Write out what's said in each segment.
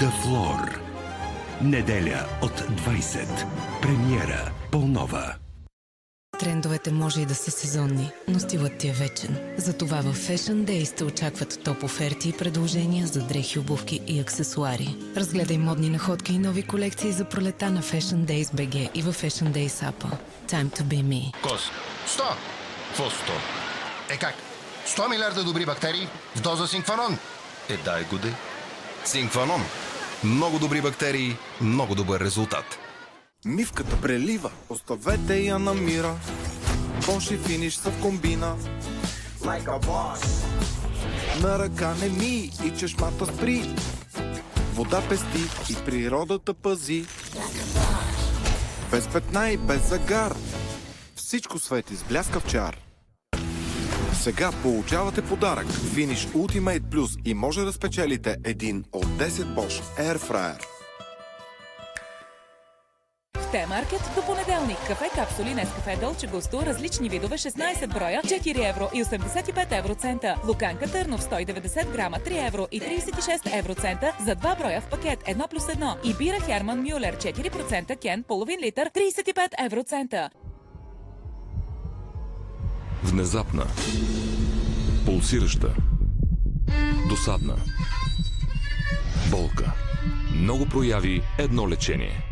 Дафлор. Неделя от 20. Премиера по-нова. Трендовете може и да са сезонни, но стилът ти е вечен. Затова в Fashion Days те очакват топ оферти и предложения за дрехи, обувки и аксесуари. Разгледай модни находки и нови колекции за пролета на Fashion Days BG и в Fashion Days Appa. Time to be me. Кос. 100. Какво 100? Как? 100 милиарда добри бактерии в доза синкванон. Дай го де. Синкванон. Много добри бактерии, много добър резултат. Мивката прелива, оставете я на мира. Боши финиш са в комбина. Like a boss. На ръка не ми и чешмата спри. Вода пести и природата пази. Без петна и без загар. Всичко свети с бляскав чар. Сега получавате подарък Finish Ultimate Plus и може да спечелите един от 10 Bosch Air Fryer. Т-маркет до понеделник. Кафе капсули Нескафе Долче Густо, различни видове, 16 броя, 4 евро и 85 евроцента. Луканка Търнов 190 грама, 3 евро и 36 евроцента за 2 броя в пакет 1+1. И бира Херман Мюлер 4% кен, половин литър, 35 евроцента. Внезапна, пулсираща, досадна, болка. Много прояви, едно лечение.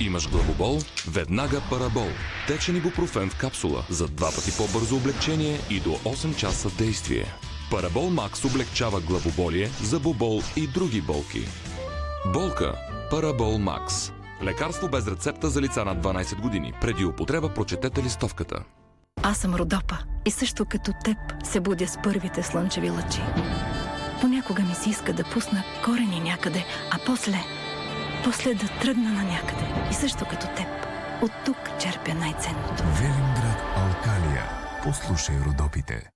Имаш главобол? Веднага Парабол. Течен ибупрофен в капсула за 2 пъти по-бързо облегчение и до 8 часа действие. Парабол Макс облегчава главоболие, зъбобол и други болки. Болка. Парабол Макс. Лекарство без рецепта за лица над 12 години. Преди употреба прочетете листовката. Аз съм Родопа и също като теб се будя с първите слънчеви лъчи. Понякога ми се иска да пусна корени някъде, а после да тръгна на някъде. И също като теб. От тук черпя най-ценното. Велинград Алкалия. Послушай Родопите.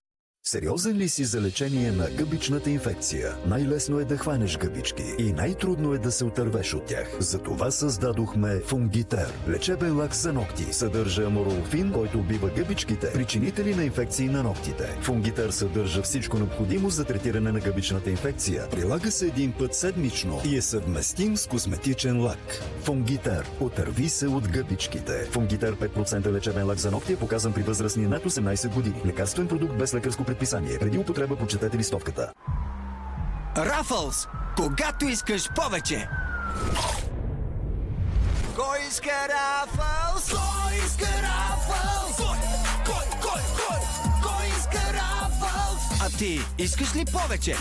Сериозен ли си за лечение на гъбичната инфекция? Най-лесно е да хванеш гъбички и най-трудно е да се отървеш от тях. Затова създадохме Фунгитер. Лечебен лак за ногти. Съдържа аморолфин, който убива гъбичките, причинители на инфекции на ногтите. Фунгитер съдържа всичко необходимо за третиране на гъбичната инфекция. Прилага се един път седмично и е съвместим с козметичен лак. Фунгитер. Отърви се от гъбичките. Фунгитер 5% лечебен лак за ногти е показан при възрастни над 18 години. Лекарствен продукт без лекарско предписание. Преди употреба прочетете листовката. Рафълс! Когато искаш повече! Кой иска Рафълс? Кой иска Рафълс? Кой иска Рафълс? А ти искаш ли повече?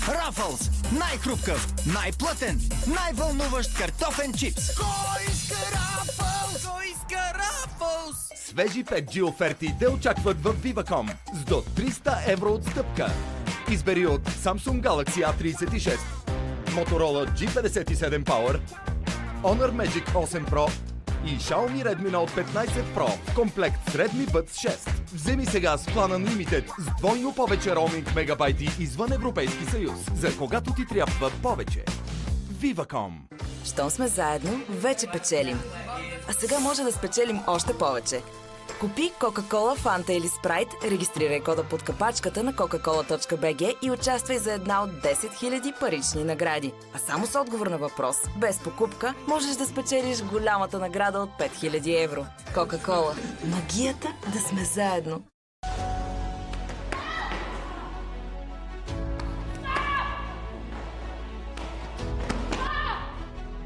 Рафълс! Най-хрупкав, най-плътен, най-вълнуващ картофен чипс! Кой иска Рафълс? Кой иска Рафълс? Свежи 5G оферти те очакват в Viva.com с до 300 евро отстъпка. Избери от Samsung Galaxy A36, Motorola G57 Power, Honor Magic 8 Pro и Xiaomi Redmi Note 15 Pro в комплект с Redmi Buds 6. Вземи сега с плана Unlimited с двойно повече роуминг мегабайти извън Европейски съюз, за когато ти трябва повече. Viva.com. Щом сме заедно, вече печелим. А сега може да спечелим още повече. Купи Кока-Кола, Фанта или Спрайт, регистрирай кода под капачката на coca-cola.bg и участвай за една от 10 000 парични награди. А само с отговор на въпрос, без покупка, можеш да спечелиш голямата награда от 5000 евро. Кока-Кола. Магията да сме заедно.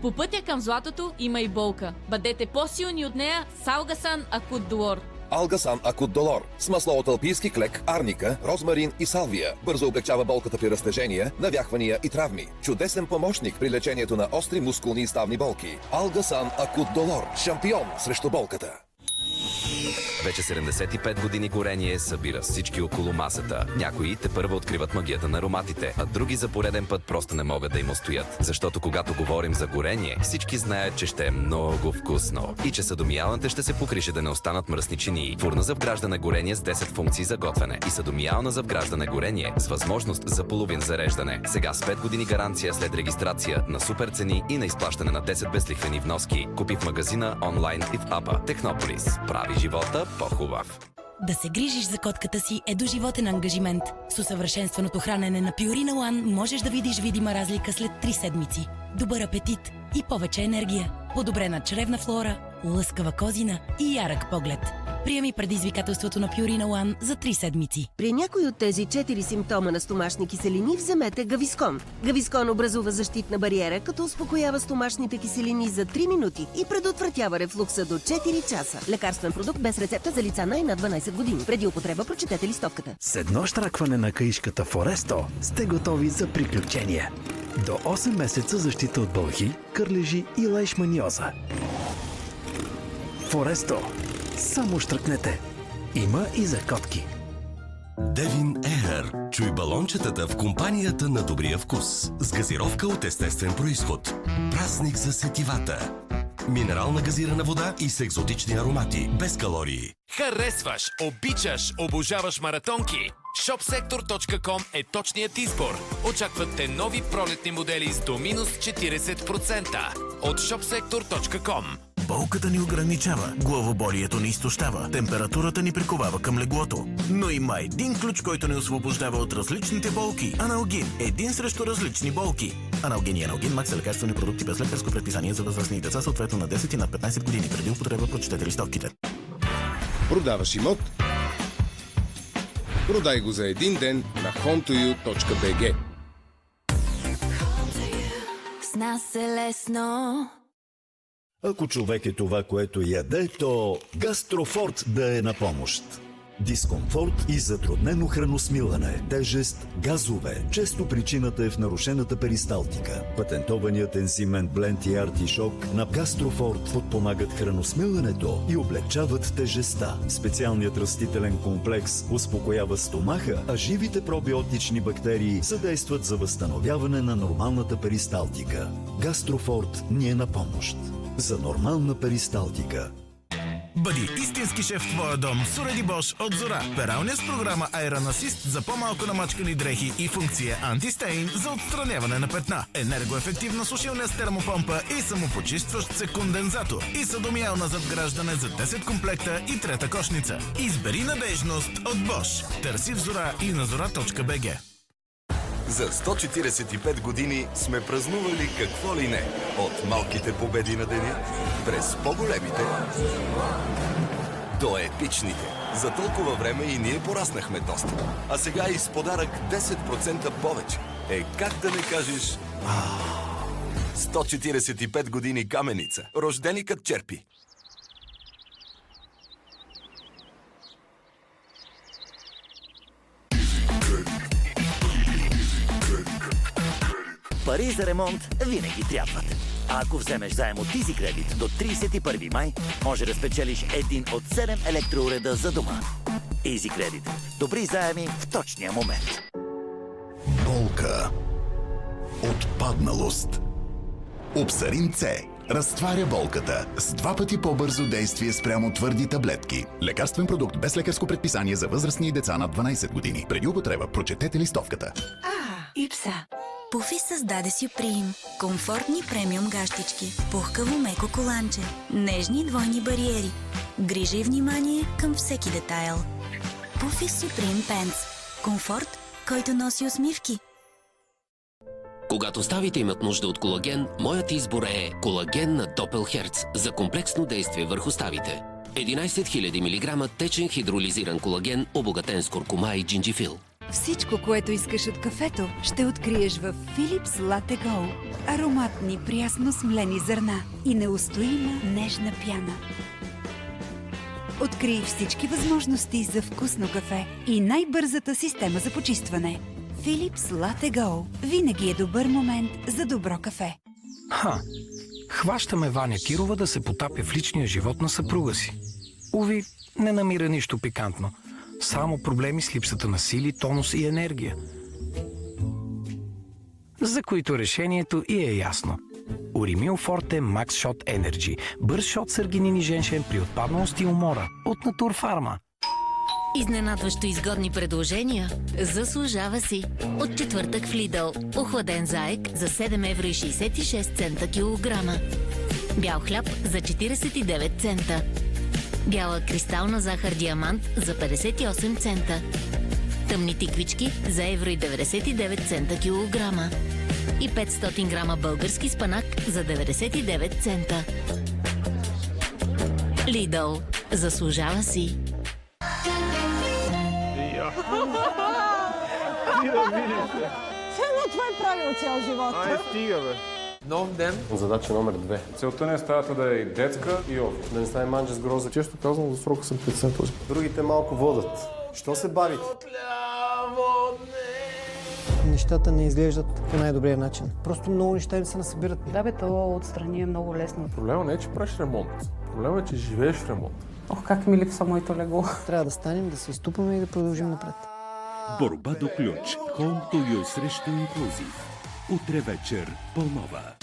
По пътя към златото има и болка. Бъдете по-силни от нея с Алгасан Акут Долор. Алгасан Акут Долор с масло от алпийски клек, арника, розмарин и салвия. Бързо облегчава болката при разтежения, навяхвания и травми. Чудесен помощник при лечението на остри мускулни и ставни болки. Алгасан Акут Долор. Шампион срещу болката. Вече 75 години горение събира всички около масата. Някои те първо откриват магията на ароматите, а други за пореден път просто не могат да им устоят. Защото когато говорим за горение, всички знаят, че ще е много вкусно. И че съдомиялната ще се покрише да не останат мръсни чинии. Фурна за вграждане горение с 10 функции за готвене и съдомиялна за вграждане горение с възможност за половин зареждане. Сега с 5 години гаранция след регистрация на супер цени и на изплащане на 10 безлихвени вноски. Купи в магазина, онлайн и в апа. Технополис. Прави живота по-хубав. Да се грижиш за котката си е доживотен ангажимент. С усъвършенстваното хранене на Purina One можеш да видиш видима разлика след 3 седмици. Добър апетит и повече енергия. Подобрена чревна флора, лъскава козина и ярък поглед. Приеми предизвикателството на Purina One за 3 седмици. При някой от тези 4 симптома на стомашни киселини вземете Гавискон. Гавискон образува защитна бариера, като успокоява стомашните киселини за 3 минути и предотвратява рефлукса до 4 часа. Лекарствен продукт без рецепта за лица над 12 години. Преди употреба прочетете листовката. С едно щракване на каишката Форесто сте готови за приключения. До 8 месеца защита от бълхи, кърлежи и лайшманиоза. Форесто. Само щръкнете. Има и за котки. Девин Air. Чуй балончетата в компанията на добрия вкус. С газировка от естествен произход. Празник за сетивата. Минерална газирана вода и с екзотични аромати. Без калории. Харесваш, обичаш, обожаваш маратонки? ShopSector.com е точният избор. Очакват те нови пролетни модели с до минус 40%. От ShopSector.com. Болката ни ограничава, главоболието ни изтощава, температурата ни приковава към леглото. Но има един ключ, който ни освобождава от различните болки. Аналгин. Един срещу различни болки. Аналгин и Аналгин Макс са лекарствени продукти без лекарско предписание за възрастни деца, съответно на 10 и над 15 години. Преди употреба прочетете листовките. Продаваш имот? Продай го за един ден на hometoyou.bg. С нас е лесно. Ако човек е това, което яде, то Гастрофорт да е на помощ. Дискомфорт и затруднено храносмилане, тежест, газове. Често причината е в нарушената перисталтика. Патентованият ензимен бленд и артишок на Гастрофорт подпомагат храносмилането и облегчават тежестта. Специалният растителен комплекс успокоява стомаха, а живите пробиотични бактерии съдействат за възстановяване на нормалната перисталтика. Гастрофорт ни е на помощ. За нормална перисталтика. Бъди истински шеф в твоя дом с уреди Bosch от Зора. Пералня с програма Iron Assist за по-малко намачкани дрехи и функция антистейн за отстраняване на петна. Енергоефективна сушилня с термопомпа и самопочистващ се кондензатор. И съдомиялна задграждане за 10 комплекта и трета кошница. Избери надежност от Bosch. Търси в Зора и на zora.bg. За 145 години сме празнували какво ли не. От малките победи на деня, през по-големите, до епичните. За толкова време и ние пораснахме доста. А сега и с подарък 10% повече. Как да не кажеш... 145 години Каменица. Рожденикът черпи. Пари за ремонт винаги трябват. А ако вземеш заем от Easy Credit до 31 май, може да спечелиш един от 7 електроуреда за дома. Easy Credit. Добри заеми в точния момент. Болка. Отпадналост. Обсарин С разтваря болката с 2 пъти по-бързо действие спрямо твърди таблетки. Лекарствен продукт без лекарско предписание за възрастни и деца над 12 години. Преди употреба прочетете листовката. Ипса. Пуфи създаде Сюприм. Комфортни премиум гащички. Пухкаво меко коланче. Нежни двойни бариери. Грижа и внимание към всеки детайл. Пуфи Сюприм Пенс. Комфорт, който носи усмивки. Когато ставите имат нужда от колаген, моят избор е колаген на Doppelherz за комплексно действие върху ставите. 11 000 мг течен хидролизиран колаген, обогатен с куркума и джинджифил. Всичко, което искаш от кафето, ще откриеш в Philips Latte Go. Ароматни, прясно смлени зърна и неустоима нежна пяна. Открий всички възможности за вкусно кафе и най-бързата система за почистване. Philips Latte Go. Винаги е добър момент за добро кафе. Хващаме Ваня Кирова да се потапя в личния живот на съпруга си. Уви, не намира нищо пикантно. Само проблеми с липсата на сили, тонус и енергия. За които решението и е ясно. Уримил Форте Max Shot Energy. Бърз шот с аргинин и женшен при отпадналост и умора. От Натурфарма. Изненадващо изгодни предложения? Заслужава си. От четвъртък в Лидъл. Охладен заек за 7,66 евро килограма. Бял хляб за 49 цента. Бяла кристална захар диамант за 58 цента. Тъмни тиквички за 1,99 килограма. И 500 грама български спанак за 99 цента. Lidl. Заслужава си. Едно това е правило цял живот. Ай, стига, бе. Нов ден. Задача номер 2. Целта не е стаята да е и детска, и офис. Да не стане манджа с гроза. Често казвам, за срока съм 50%. Другите малко водят. Що се бавите? Нещата не изглеждат по най-добрия начин. Просто много неща им се насъбират. Да бе, то отстрани е много лесно. Проблема не е, че правиш ремонт. Проблема е, че живееш в ремонт. Ох, как ми липсва моето легло. Трябва да станем, да се изтупаме и да продължим напред. Борба до ключ. Home to you срещу инклюзив. Утре вечер по Нова.